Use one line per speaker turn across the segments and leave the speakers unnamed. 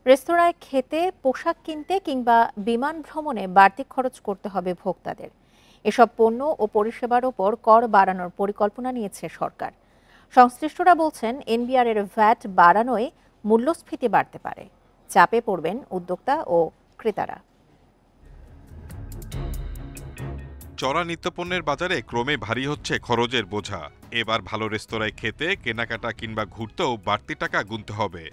রেস্তোরাঁয় খেতে, পোশাক কিনতে কিংবা বিমান ভ্রমণে বাড়তি খরচ করতে হবে ভোক্তাদের। এসব পণ্য ও পরিষেবার ওপর কর বাড়ানোর পরিকল্পনা নিয়েছে সরকার। সংশ্লিষ্টরা বলছেন, এনবিআর এর ভ্যাট বাড়ানোয় মূল্যস্ফীতি বাড়তে পারে। চাপে পড়বেন উদ্যোক্তা ও ক্রেতারা।
চড়া নিত্যপণ্যের বাজারে ক্রমে ভারী হচ্ছে খরচের বোঝা। এবার ভালো রেস্তোরাঁয় খেতে, কেনাকাটা কিংবা ঘুরতেও বাড়তি টাকা গুনতে হবে।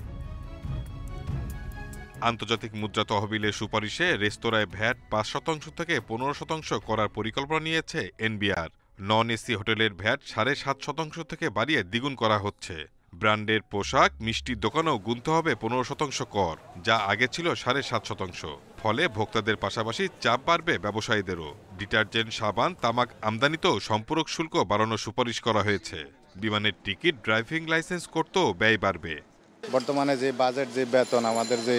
আন্তর্জাতিক মুদ্রা তহবিলের সুপারিশে রেস্তোরাঁয় ভ্যাট ৫% থেকে ১৫% করার পরিকল্পনা নিয়েছে এনবিআর। নন এসি হোটেলের ভ্যাট ৭.৫% থেকে বাড়িয়ে দ্বিগুণ করা হচ্ছে। ব্র্যান্ডের পোশাক, মিষ্টির দোকানেও গুনতে হবে ১৫% কর, যা আগে ছিল ৭.৫%। ফলে ভোক্তাদের পাশাপাশি চাপ বাড়বে ব্যবসায়ীদেরও। ডিটারজেন্ট, সাবান, তামাক আমদানিতেও সম্পূরক শুল্ক বাড়ানোর সুপারিশ করা হয়েছে। বিমানের টিকিট, ড্রাইভিং লাইসেন্স করতেও ব্যয় বাড়বে।
বর্তমানে যে বাজেট, যে বেতন আমাদের, যে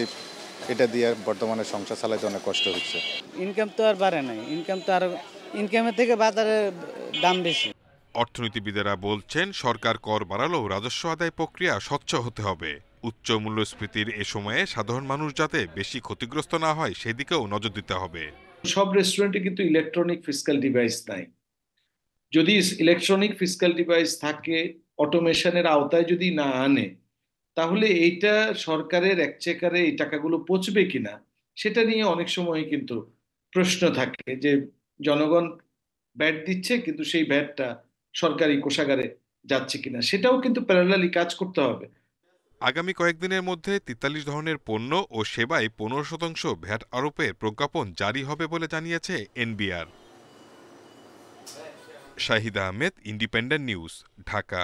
এটা দিয়ে বর্তমানে সংসার চালাতে অনেক কষ্ট হচ্ছে।
ইনকাম তো আর বাড়ে নাই, ইনকাম তো আর ইনকামের থেকে বাজারের দাম বেশি।
অর্থনীতিবিদেরা বলছেন, সরকার কর বাড়ালেও রাজস্ব আদায় প্রক্রিয়া স্বচ্ছ হতে হবে। উচ্চ মূল্যস্ফীতির এ সময়ে সাধারণ মানুষ যাতে বেশি ক্ষতিগ্রস্ত না হয় সেদিকেও নজর দিতে হবে।
সব রেস্টুরেন্টে কিন্তু ইলেকট্রনিক ফিসক্যাল ডিভাইস নাই। যদি ইলেকট্রনিক ফিসক্যাল ডিভাইস থাকে, অটোমেশনের আওতায় যদি না আনে, তাহলে এইটা সরকারের একচেকারে এই টাকাগুলো পৌঁছবে কিনা সেটা নিয়ে অনেক সময় কিন্তু প্রশ্ন থাকে, যে জনগণ ভ্যাট দিচ্ছে কিন্তু সেই ভ্যাটটা সরকারি কোষাগারে যাচ্ছে কিনা, সেটাও কিন্তু প্যারালালি কাজ করতে হবে।
আগামী কয়েকদিনের মধ্যে ৪৩ ধরনের পণ্য ও সেবায় ১৫% ভ্যাট আরোপের প্রজ্ঞাপন জারি হবে বলে জানিয়েছে NBR. Shahid Ahmed, independent news, Dhaka.